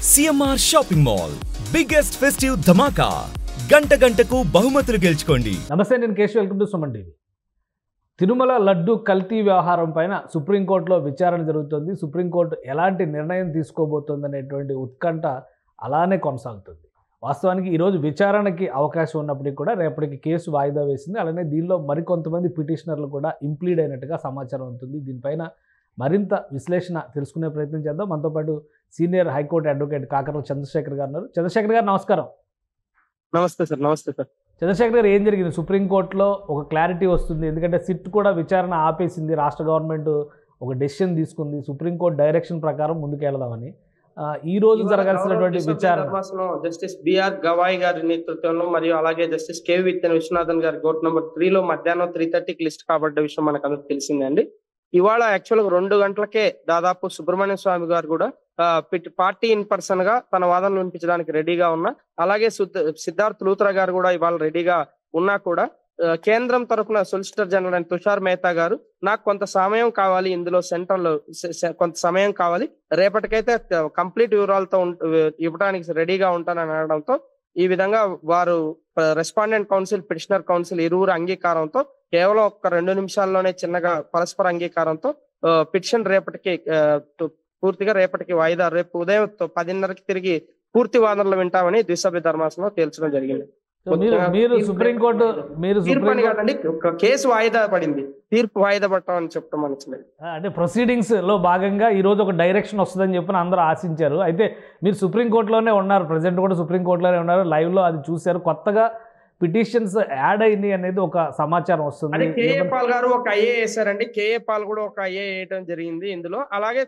CMR shopping mall biggest festive ధమాకా గంటకు బహుమతులు గెలుచుకోండి. నమస్తే, నేను Keshav. Welcome to Suman TV. Tirumala laddu కల్తీ వ్యవహారం పైన సుప్రీంకోర్టులో విచారణ జరుగుతుంది. సుప్రీంకోర్టు ఎలాంటి నిర్ణయం తీసుకోబోతుంది అనేటువంటి ఉత్కంఠ అలానే కొనసాగుతుంది. వాస్తవానికి ఈరోజు విచారణకి అవకాశం ఉన్నప్పటికీ కూడా రేపటికి కేసు వాయిదా వేసింది. అలానే దీనిలో మరికొంతమంది పిటిషనర్లు కూడా ఇంప్లీడ్ అయినట్టుగా సమాచారం ఉంటుంది. దీనిపైన మరింత విశ్లేషణ తెలుసుకునే ప్రయత్నం చేద్దాం. మనతో పాటు senior high court advocate Kakarla Chandrasekhar గారు ఉన్నారు. చంద్రశేఖర్ గారు నమస్కారం. నమస్తే సార్. నమస్తే సార్. చంద్రశేఖర్ గారు, ఏం జరిగింది? సుప్రీంకోర్టులో ఒక క్లారిటీ వస్తుంది, ఎందుకంటే సిట్ కూడా విచారణ ఆపేసింది. రాష్ట్ర గవర్నమెంట్ ఒక డెసిషన్ తీసుకుంది సుప్రీంకోర్టు డైరెక్షన్ ప్రకారం ముందుకెళ్దామని. ఈ రోజు జరగాల్సినటువంటి విచారణ జస్టిస్ బిఆర్ గవాయ్ గారి నేతృత్వంలో మరియు అలాగే జస్టిస్ కె విశ్వనాథన్ గారి కోర్టు నెంబర్ 3లో మధ్యాహ్నం 3:30కి లిస్ట్ కాబడ్డ విషయం మనకు అందరికి తెలిసిందండి. ఇవాళ యాక్చువల్ గా 2 గంటలకే దాదాపు సుబ్రహ్మణ్య స్వామి గారు కూడా పార్టీ ఇన్ పర్సన్ గా తన వాదనలు వినిపించడానికి రెడీగా ఉన్నా, అలాగే సిద్ధార్థ్ లూత్రా గారు కూడా ఇవాళ రెడీగా ఉన్నా కూడా కేంద్రం తరఫున సొలిసిటర్ జనరల్ అయిన తుషార్ మెహతా గారు నాకు కొంత సమయం కావాలి, ఇందులో సెంట్రల్ లో కొంత సమయం కావాలి, రేపటికైతే కంప్లీట్ వివరాలతో ఇవ్వడానికి రెడీగా ఉంటానని అనడంతో ఈ విధంగా వారు రెస్పాండెంట్ కౌన్సిల్, పిటిషనర్ కౌన్సిల్ ఇరువురు అంగీకారంతో కేవలం ఒక 2 నిమిషాల్లోనే చిన్నగా పరస్పర అంగీకారంతో పిటిషన్ పూర్తిగా రేపటికి వాయిదా, రేపు ఉదయం 10:30కి తిరిగి పూర్తి వాదనలు వింటామని ద్విసభ్య ధర్మాసనం తేల్చడం జరిగింది. కేసు వాయిదా పడింది, తీర్పు వాయిదా పడతామని చెప్పడం మనసులేదు. అంటే ప్రొసీడింగ్స్ లో భాగంగా ఈ రోజు ఒక డైరెక్షన్ వస్తుందని చెప్పి అందరూ ఆశించారు. అయితే మీరు సుప్రీంకోర్టులోనే ఉన్నారు, ప్రజెంట్ కూడా సుప్రీంకోర్టులోనే ఉన్నారు, లైవ్ లో అది చూశారు. కొత్తగా పిటిషన్స్ యాడ్ అయింది అనేది ఒక సమాచారం వస్తుంది. కేఏ పాల్ గారు ఒక ఐఏ వేశారండి. కేఏ పాల్ కూడా ఒక ఐఏ వేయడం జరిగింది ఇందులో. అలాగే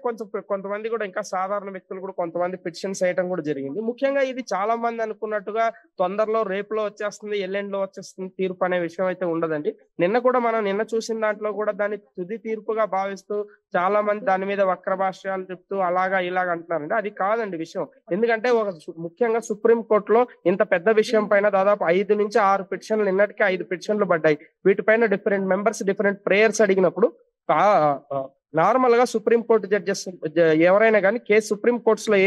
కొంతమంది కూడా ఇంకా సాధారణ వ్యక్తులు కూడా కొంతమంది పిటిషన్స్ వేయడం కూడా జరిగింది. ముఖ్యంగా ఇది చాలా మంది అనుకున్నట్టుగా తొందరలో రేపులో వచ్చేస్తుంది, ఎల్లుండిలో వచ్చేస్తుంది తీర్పు అనే విషయం అయితే ఉండదండి. నిన్న చూసిన దాంట్లో కూడా దాన్ని తుది తీర్పుగా భావిస్తూ చాలా మంది దాని మీద వక్ర భాష్యాలు చెప్తూ అలాగా ఇలాగ అంటున్నారండి. అది కాదండి విషయం. ఎందుకంటే ముఖ్యంగా సుప్రీంకోర్టులో ఇంత పెద్ద విషయం పైన దాదాపు 5 నుంచి 6 పిటిషన్లు, నిన్నటికి 5 పిటిషన్లు పడ్డాయి. వీటిపైన డిఫరెంట్ మెంబర్స్ డిఫరెంట్ ప్రేయర్స్ అడిగినప్పుడు నార్మల్ గా సుప్రీంకోర్టు జడ్జెస్ ఎవరైనా కానీ సుప్రీం కోర్ట్స్ లో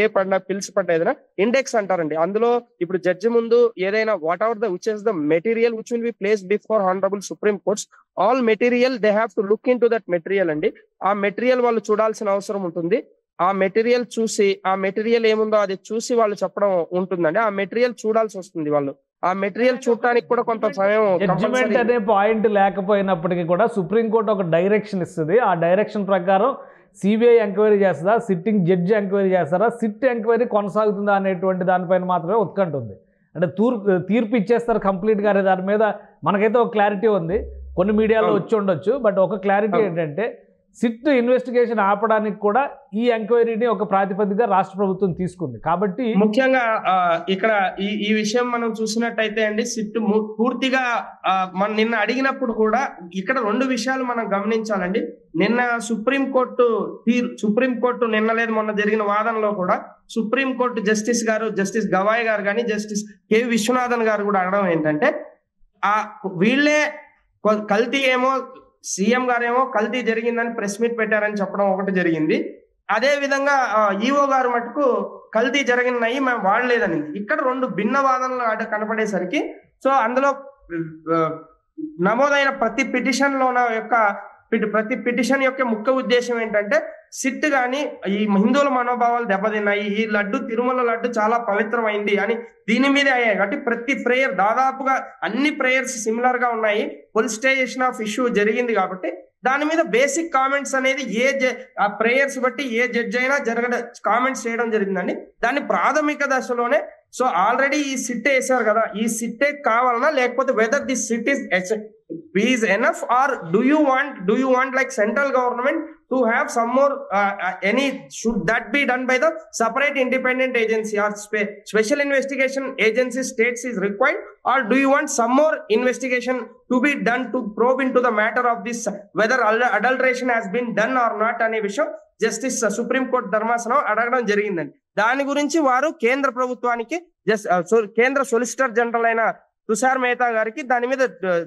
పిలిచి పడ్డా ఇండెక్స్ అంటారండి. అందులో ఇప్పుడు జడ్జి ముందు ఏదైనా what ever which is the material which will be placed before honourable supreme courts, all material they have to look in to that material అండి. ఆ మెటీరియల్ వాళ్ళు చూడాల్సిన అవసరం ఉంటుంది. ఆ మెటీరియల్ చూసి ఆ మెటీరియల్ ఏముందో అది చూసి వాళ్ళు చెప్పడం ఉంటుందండి. ఆ మెటీరియల్ చూడాల్సి వస్తుంది. వాళ్ళు ఆ మెటీరియల్ చూడటానికి కూడా కొంత సమయం. జడ్జిమెంట్ అనే పాయింట్ లేకపోయినప్పటికీ కూడా సుప్రీంకోర్టు ఒక డైరెక్షన్ ఇస్తుంది. ఆ డైరెక్షన్ ప్రకారం సిబిఐ ఎంక్వైరీ చేస్తుందా, సిట్టింగ్ జడ్జి ఎంక్వైరీ చేస్తారా, సిట్ ఎంక్వైరీ కొనసాగుతుందా అనేటువంటి దానిపైన మాత్రమే ఉత్కంఠ ఉంది. అంటే తీర్పు ఇచ్చేస్తారు కంప్లీట్గా అనే దాని మీద మనకైతే ఒక క్లారిటీ ఉంది. కొన్ని మీడియాలో వచ్చి ఉండొచ్చు, బట్ ఒక క్లారిటీ ఏంటంటే సిట్ ఇన్వెస్టిగేషన్ ఆపడానికి కూడా ఈ ఎంక్వైరీని ఒక ప్రాతిపదికగా రాష్ట్ర ప్రభుత్వం తీసుకుంది. కాబట్టి ముఖ్యంగా ఇక్కడ ఈ విషయం మనం చూసినట్టయితే అండి, సిట్ పూర్తిగా మనం నిన్న అడిగినప్పుడు కూడా ఇక్కడ 2 విషయాలు మనం గమనించాలండి. నిన్న సుప్రీంకోర్టు నిన్న లేదు మొన్న జరిగిన వాదనలో కూడా సుప్రీంకోర్టు జస్టిస్ గవాయ్ గారు కానీ జస్టిస్ కె విశ్వనాథన్ గారు కూడా అడగడం ఏంటంటే వీళ్ళే కల్తీ ఏమో, సీఎం గారేమో కల్తీ జరిగిందని ప్రెస్ మీట్ పెట్టారని చెప్పడం ఒకటి జరిగింది. అదే విధంగా ఈఓ గారు మటుకు కల్తీ జరిగినాయి మేము వాడలేదని. ఇక్కడ 2 భిన్న వాదనలు కనపడేసరికి అందులో నమోదైన ప్రతి పిటిషన్ యొక్క ముఖ్య ఉద్దేశం ఏంటంటే సిట్ గాని ఈ హిందువుల మనోభావాలు దెబ్బతిన్నాయి, ఈ తిరుమల లడ్డు చాలా పవిత్రమైంది అని దీని మీద అయ్యాయి. కాబట్టి ప్రతి ప్రేయర్ దాదాపుగా అన్ని ప్రేయర్స్ సిమిలర్ గా ఉన్నాయి. పొలిటిసైజేషన్ ఆఫ్ ఇష్యూ జరిగింది కాబట్టి దాని మీద బేసిక్ కామెంట్స్ అనేది ఆ ప్రేయర్స్ బట్టి ఏ జడ్జి అయినా కామెంట్స్ చేయడం జరిగిందండి. దాన్ని ప్రాథమిక దశలోనే ఆల్రెడీ ఈ సిట్ వేసారు కదా, ఈ సిట్టే కావాలన్నా లేకపోతే whether this SIT is enough or do you want like central government to have some more should that be done by the separate independent agency or special investigation agency states is required, or do you want some more investigation to be done to probe into the matter of this whether adulteration has been done or not అనే విషయం justice supreme court ధర్మాసనం అడగడం జరిగిందండి. దాని గురించి వారు కేంద్ర ప్రభుత్వానికి కేంద్ర సొలిసిటర్ జనరల్ అయిన తుషార్ మెహతా గారికి దాని మీద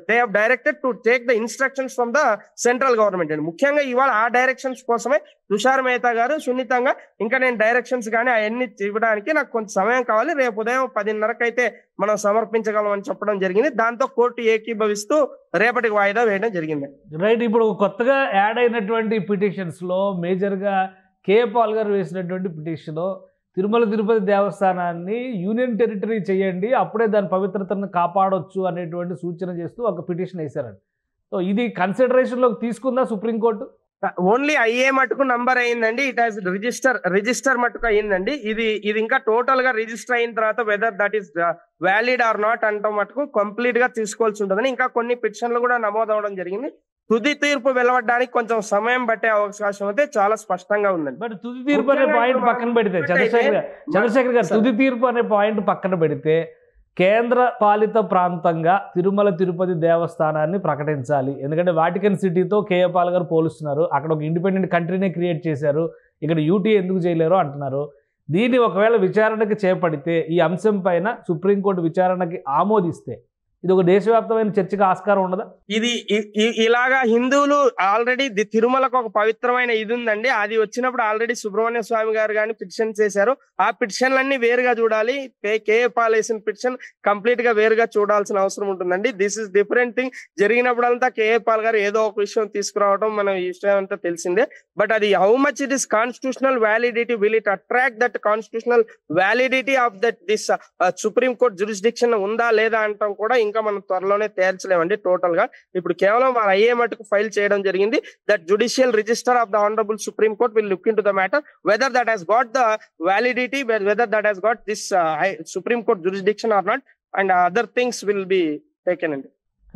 they have directed to take the instructions from the central government అండి. ముఖ్యంగా ఇవాళ ఆ డైరెక్షన్స్ కోసమే తుషార్ మెహతా గారు సున్నితంగా ఇంకా నేను డైరెక్షన్స్ కానీ అవన్నీ ఇవ్వడానికి నాకు కొంచెం సమయం కావాలి, రేపు ఉదయం 10:30కి అయితే మనం సమర్పించగలం అని చెప్పడం జరిగింది. దాంతో కోర్టు ఏకీభవిస్తూ రేపటికి వాయిదా వేయడం జరిగింది. రైట్. ఇప్పుడు కొత్తగా యాడ్ అయినటువంటి పిటిషన్స్లో మేజర్గా కేఏ పాల్ గారు వేసినటువంటి పిటిషన్ తిరుమల తిరుపతి దేవస్థానాన్ని యూనియన్ టెరిటరీ చేయండి, అప్పుడే దాని పవిత్రతను కాపాడొచ్చు అనేటువంటి సూచన చేస్తూ ఒక పిటిషన్ వేశారండి. సో ఇది కన్సిడరేషన్లోకి తీసుకుందా సుప్రీంకోర్టు? ఓన్లీ ఐఏ మటుకు నంబర్ అయిందండి. ఇట్ హాస్ రిజిస్టర్ మటుకు అయిందండి. ఇది ఇంకా టోటల్ గా రిజిస్టర్ అయిన తర్వాత whether that is valid or not అంటే మటుకు కంప్లీట్ గా తీసుకోవాల్సి ఉంటుందని ఇంకా కొన్ని పిటిషన్లు కూడా నమోదు అవడం జరిగింది. తుది తీర్పు వెలువడడానికి కొంచెం సమయం పట్టే అవకాశం అయితే చాలా స్పష్టంగా ఉందండి. బట్ తుది తీర్పు అనే పాయింట్ పక్కన పెడితే చంద్రశేఖర్ గారు తుది తీర్పు అనే పాయింట్ పక్కన పెడితే కేంద్ర పాలిత ప్రాంతంగా తిరుమల తిరుపతి దేవస్థానాన్ని ప్రకటించాలి. ఎందుకంటే వాటికన్ సిటీతో కేఏ పాల్ గారు పోలుస్తున్నారు. అక్కడ ఒక ఇండిపెండెంట్ కంట్రీనే క్రియేట్ చేశారు, ఇక్కడ యూటీ ఎందుకు చేయలేరు అంటున్నారు. దీన్ని ఒకవేళ విచారణకి చేపడితే ఈ అంశం పైన సుప్రీంకోర్టు విచారణకి ఆమోదిస్తే ఇది ఒక దేశవ్యాప్తమైన చర్చకు ఆస్కారం ఉండదా? ఇది ఇలాగా హిందువులు ఆల్రెడీ తిరుమలకు ఒక పవిత్రమైన ఇది ఉందండి. అది వచ్చినప్పుడు ఆల్రెడీ సుబ్రహ్మణ్య స్వామి గారు కానీ పిటిషన్ చేశారు. ఆ పిటిషన్లన్నీ వేరుగా చూడాలి. కేఏ పాల్ వేసిన పిటిషన్ కంప్లీట్ గా వేరుగా చూడాల్సిన అవసరం ఉంటుందండి. This is different thing. జరిగినప్పుడంతా కేఏ పాల్ గారు ఏదో ఒక విషయం తీసుకురావడం మనం ఈ విషయం అంతా తెలిసిందే. బట్ అది how much it is constitutional validity, will it attract that constitutional validity of that this supreme court jurisdiction ఉందా లేదా అంటాం కూడా ఇంకా మనం త్వరలోనే తేల్చలేమండి. టోటల్ గా ఇప్పుడు కేవలం మన ఐఏ మటుకు ఫైల్ చేయడం జరిగింది. That judicial register of the honourable supreme court will look into the matter whether that has got the validity, whether that has got this supreme court jurisdiction or not, and other things will be taken అండి.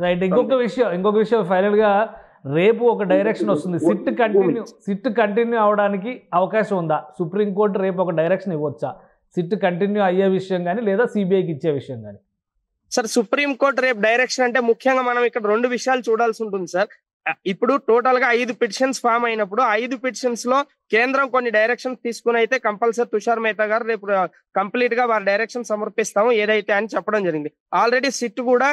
Right. ఇంకొక విషయం final గా రేపు ఒక direction వస్తుంది. SIT continue అవడానికి అవకాశం ఉందా? సుప్రీంకోర్టు రేపు ఒక డైరెక్షన్ ఇవ్వచ్చా సిట్ కంటిన్యూ అయ్యే విషయం కానీ లేదా సిబిఐకి ఇచ్చే విషయం కానీ? సార్ సుప్రీం కోర్టు రేపు డైరెక్షన్ అంటే ముఖ్యంగా మనం ఇక్కడ 2 విషయాలు చూడాల్సి ఉంటుంది సార్. ఇప్పుడు టోటల్ గా 5 పిటిషన్స్ ఫామ్ అయినప్పుడు 5 పిటిషన్స్ లో కేంద్రం కొన్ని డైరెక్షన్స్ తీసుకుని అయితే కంపల్సరీ తుషార్ మెహతా గారు రేపు కంప్లీట్ గా వారి డైరెక్షన్ సమర్పిస్తాము ఏదైతే అని చెప్పడం జరిగింది. ఆల్రెడీ సిట్ కూడా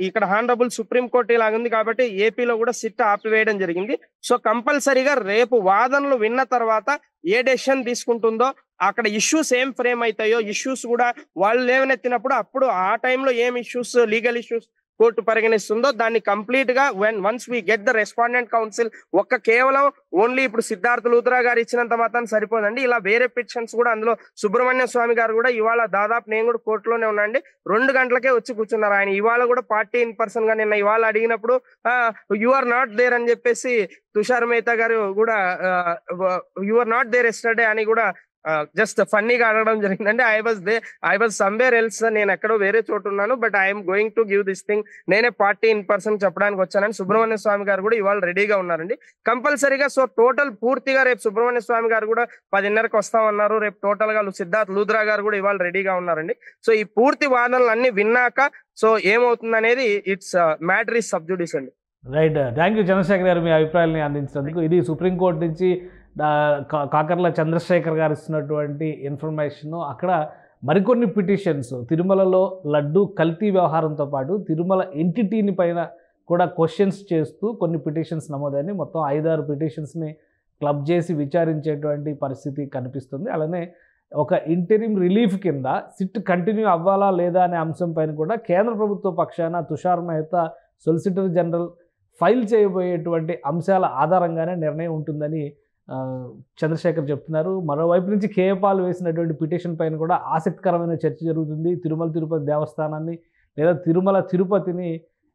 ఇక్కడ హానరబుల్ సుప్రీం కోర్టు ఇలాగ ఉంది కాబట్టి ఏపీలో కూడా సిట్ ఆపివేయడం జరిగింది. సో కంపల్సరీగా రేపు వాదనలు విన్న తర్వాత ఏ డెసిషన్ తీసుకుంటుందో అక్కడ ఇష్యూస్ ఏం ఫ్రేమ్ అవుతాయో ఇష్యూస్ కూడా వాళ్ళు లేవనెత్తినప్పుడు అప్పుడు ఆ టైంలో ఏం ఇష్యూస్ లీగల్ ఇష్యూస్ కోర్టు పరిగణిస్తుందో దాన్ని కంప్లీట్ గా once we get the respondent counsel కేవలం ఓన్లీ ఇప్పుడు సిద్ధార్థ లూథరా గారు ఇచ్చినంత మాత్రం సరిపోదండి. ఇలా వేరే పిటిషన్స్ కూడా అందులో సుబ్రహ్మణ్య స్వామి గారు కూడా ఇవాళ దాదాపు నేను కూడా కోర్టులోనే ఉన్నాండి 2 గంటలకే వచ్చి కూర్చున్నారు. ఆయన ఇవాళ కూడా పార్టీ ఇన్ పర్సన్ గా నిన్న ఇవాళ అడిగినప్పుడు యు ఆర్ నాట్ దేర్ అని చెప్పేసి తుషార్ మెహతా గారు కూడా you are not there yesterday అని కూడా జస్ట్ ఫన్నీగా అడగడం జరిగిందండి. ఐ వాజ్ సమ్వేర్ ఎల్స్, నేను ఎక్కడో వేరే చోటు ఉన్నాను, but I'm going to give this thing, నేనే పార్టీ ఇన్ పర్సన్ చెప్పడానికి వచ్చానని సుబ్రహ్మణ్య స్వామి గారు కూడా ఇవాళ రెడీగా ఉన్నారండి కంపల్సరీగా. సో టోటల్ పూర్తిగా రేపు సుబ్రహ్మణ్య స్వామి గారు కూడా 10:30కి వస్తామన్నారు. రేపు టోటల్ గా సిద్ధార్థ్ లూథరా గారు కూడా ఇవాళ రెడీగా ఉన్నారండి. సో ఈ పూర్తి వాదనలు అన్ని విన్నాక సో ఏమవుతుంది అనేది ఇట్స్ మ్యాటర్ ఇస్ సబ్ జుడిస్ అండి. రైట్. థ్యాంక్ యూ చంద్రశేఖర్ గారు మీ అభిప్రాయాన్ని అందించినందుకు. ఇది సుప్రీంకోర్టు నుంచి కాకర్ల చంద్రశేఖర్ గారు ఇస్తున్నటువంటి ఇన్ఫర్మేషన్. అక్కడ మరికొన్ని పిటిషన్స్ తిరుమలలో లడ్డు కల్తీ వ్యవహారంతో పాటు తిరుమల ఎంటిటీని పైన కూడా క్వశ్చన్స్ చేస్తూ కొన్ని పిటిషన్స్ నమోదని మొత్తం 5-6 పిటిషన్స్ని క్లబ్ చేసి విచారించేటువంటి పరిస్థితి కనిపిస్తుంది. అలానే ఒక ఇంటరిమ్ రిలీఫ్ కింద సిట్ కంటిన్యూ అవ్వాలా లేదా అనే అంశం పైన కూడా కేంద్ర ప్రభుత్వ పక్షాన Tushar Mehta solicitor general file చేయబోయేటువంటి అంశాల ఆధారంగానే నిర్ణయం ఉంటుందని చంద్రశేఖర్ చెప్తున్నారు. మరోవైపు నుంచి కేఏ పాల్ వేసినటువంటి పిటిషన్ పైన కూడా ఆసక్తికరమైన చర్చ జరుగుతుంది. తిరుమల తిరుపతి దేవస్థానాన్ని లేదా తిరుమల తిరుపతిని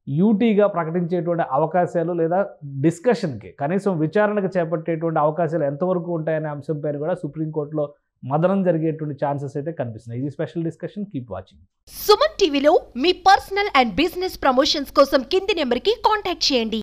యూటీగా ప్రకటించేటువంటి అవకాశాలు లేదా డిస్కషన్కి కనీసం విచారణకు చేపట్టేటువంటి అవకాశాలు ఎంతవరకు ఉంటాయనే అంశం పైన కూడా సుప్రీంకోర్టులో మదనం జరిగేటువంటి ఛాన్సెస్ అయితే కనిపిస్తున్నాయి. ఇది special discussion. Keep watching. Suman టీవీలో మీ పర్సనల్ అండ్ బిజినెస్ ప్రమోషన్స్ కోసం కింది నెంబర్కి కాంటాక్ట్ చేయండి.